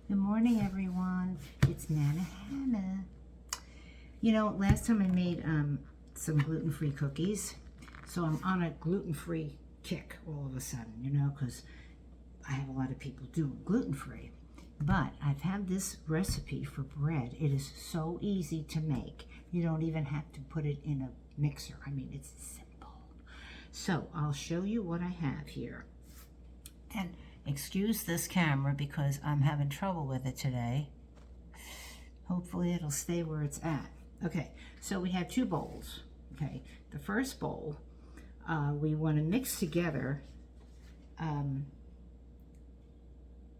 Good morning, everyone. It's Nana Hannah. You know, last time I made some gluten-free cookies, so I'm on a gluten-free kick all of a sudden, you know, because I have a lot of people doing gluten-free. But I've had this recipe for bread. It is so easy to make. You don't even have to put it in a mixer. I mean, it's simple. So I'll show you what I have here. And excuse this camera because I'm having trouble with it today. Hopefully it'll stay where it's at. Okay, so we have two bowls. Okay, the first bowl, we want to mix together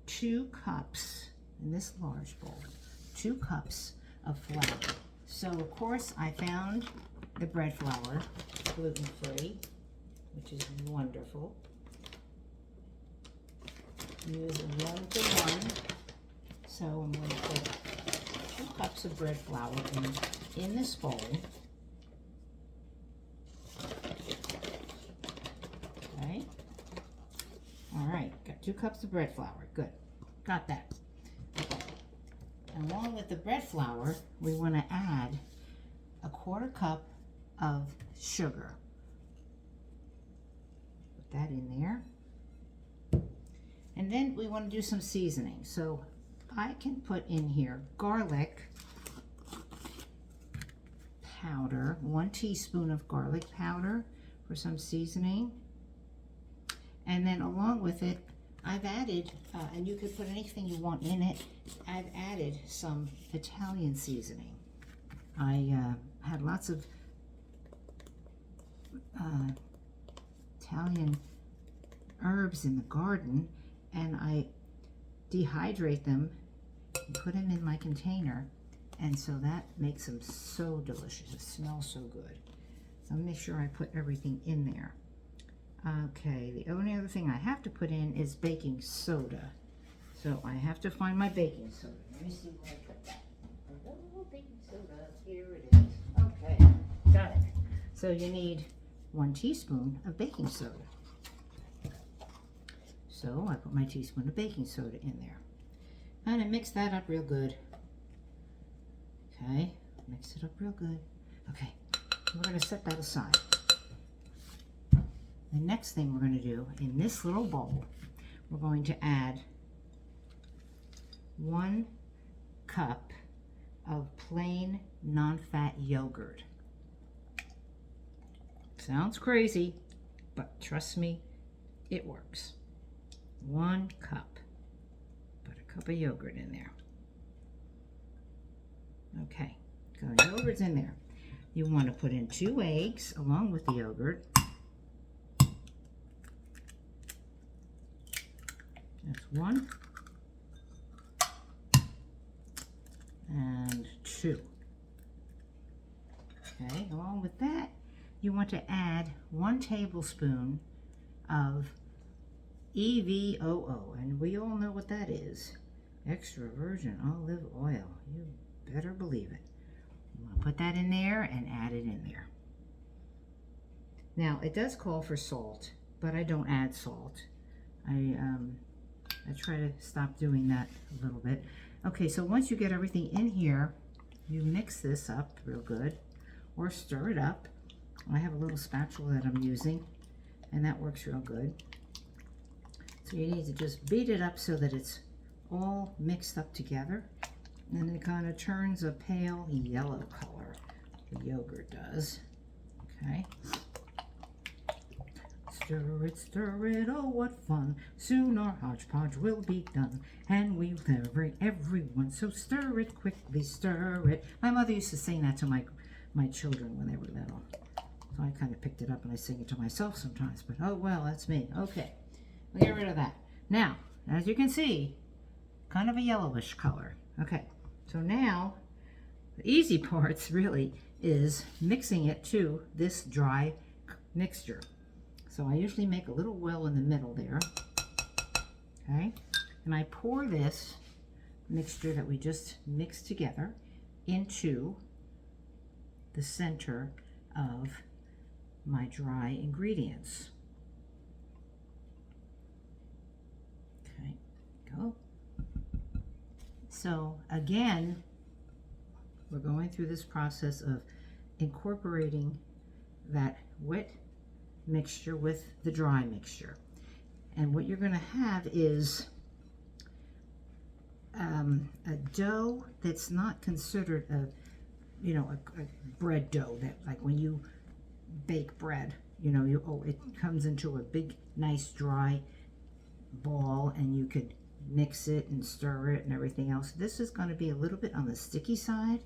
2 cups, in this large bowl, 2 cups of flour. So of course I found the bread flour, gluten-free, which is wonderful. Use a 1-to-1. So I'm going to put 2 cups of bread flour in this bowl. Okay. All right, got 2 cups of bread flour. Good. Got that. Okay. And along with the bread flour, we want to add a 1/4 cup of sugar. Put that in there. And then we want to do some seasoning. So I can put in here garlic powder, 1 teaspoon of garlic powder for some seasoning. And then along with it, I've added, and you could put anything you want in it, I've added some Italian seasoning. I had lots of Italian herbs in the garden, and I dehydrate them and put them in my container, and so that makes them so delicious. It smells so good. So I'll make sure I put everything in there. Okay, the only other thing I have to put in is baking soda. So I have to find my baking soda. Let me see where I put that. Oh, baking soda, here it is. Okay, got it. So you need 1 teaspoon of baking soda. So I put my teaspoon of baking soda in there. And I mix that up real good. Okay, mix it up real good. Okay, we're going to set that aside. The next thing we're going to do, in this little bowl, we're going to add 1 cup of plain non-fat yogurt. Sounds crazy, but trust me, it works. 1 cup. Put a cup of yogurt in there. Okay, so the yogurt's in there. You want to put in 2 eggs along with the yogurt. That's 1 and 2. Okay, along with that, you want to add 1 tablespoon of EVOO, and we all know what that is. Extra virgin olive oil. You better believe it. You want to put that in there and add it in there. Now, it does call for salt, but I don't add salt. I try to stop doing that a little bit. Okay, so once you get everything in here, you mix this up real good, or stir it up. I have a little spatula that I'm using, and that works real good. So you need to just beat it up so that it's all mixed up together, and it kind of turns a pale yellow color. The yogurt does. Okay. Stir it, oh what fun. Soon our hodgepodge will be done, and we'll celebrate everyone. So stir it quickly, stir it. My mother used to sing that to my children when they were little. So I kind of picked it up and I sing it to myself sometimes, but oh well, that's me. Okay, we'll get rid of that. Now, as you can see, kind of a yellowish color. Okay, so now the easy parts really is mixing it to this dry mixture. So I usually make a little well in the middle there, okay? And I pour this mixture that we just mixed together into the center of my dry ingredients. Okay, go. So again, we're going through this process of incorporating that wet mixture with the dry mixture. And what you're going to have is a dough that's not considered a bread dough, that like when you bake bread, it comes into a big nice dry ball and you could mix it and stir it and everything else. This is going to be a little bit on the sticky side,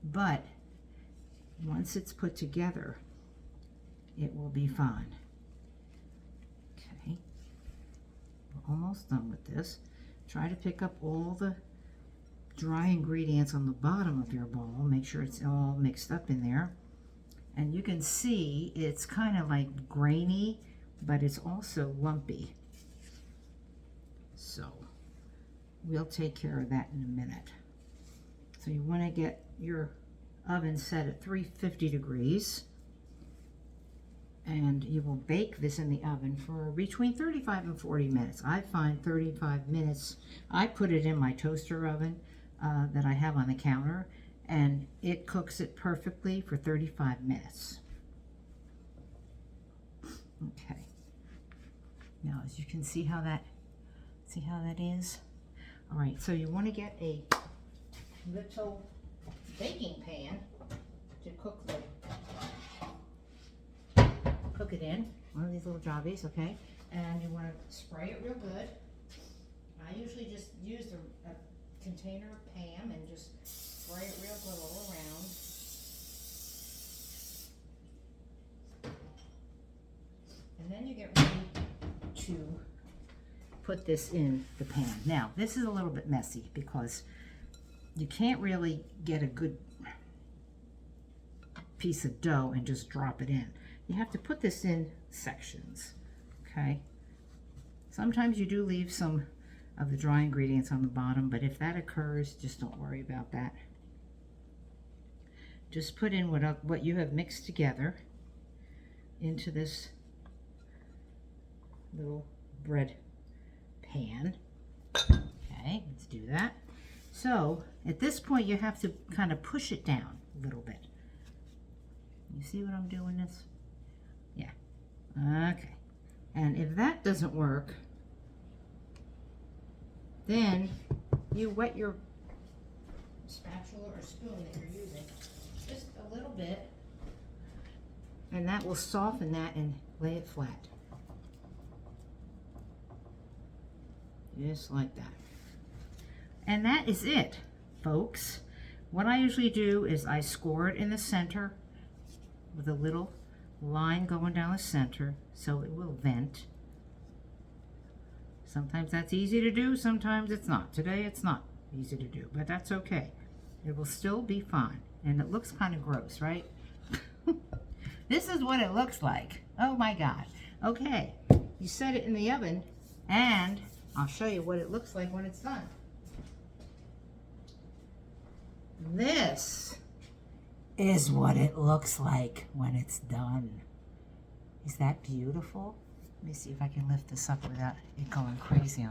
but once it's put together, it will be fine. Okay, we're almost done with this. Try to pick up all the dry ingredients on the bottom of your bowl. Make sure it's all mixed up in there. And you can see it's kind of like grainy, but it's also lumpy. So we'll take care of that in a minute. So you want to get your oven set at 350 degrees. And you will bake this in the oven for between 35 and 40 minutes. I find 35 minutes. I put it in my toaster oven that I have on the counter, and it cooks it perfectly for 35 minutes. Okay. Now, as you can see how that is. All right. So you want to get a little baking pan to cook it in, one of these little jobbies, okay? And you want to spray it real good. I usually just use a container of Pam and just spray it real good all around. And then you get ready to put this in the pan. Now, this is a little bit messy because you can't really get a good piece of dough and just drop it in. You have to put this in sections, okay? Sometimes you do leave some of the dry ingredients on the bottom, but if that occurs, just don't worry about that. Just put in what you have mixed together into this little bread pan. Okay, let's do that. So at this point, you have to kind of push it down a little bit. You see what I'm doing this? Yeah. Okay. And if that doesn't work, then you wet your spatula or spoon that you're using just a little bit, and that will soften that and lay it flat. Just like that. And that is it, folks. What I usually do is I score it in the center with a little line going down the center so it will vent. Sometimes that's easy to do, sometimes it's not. Today it's not easy to do, but that's okay. It will still be fine. And it looks kind of gross, right? This is what it looks like. Oh my God. Okay, you set it in the oven and I'll show you what it looks like when it's done. This is what it looks like when it's done. Is that beautiful? Let me see if I can lift this up without it going crazy on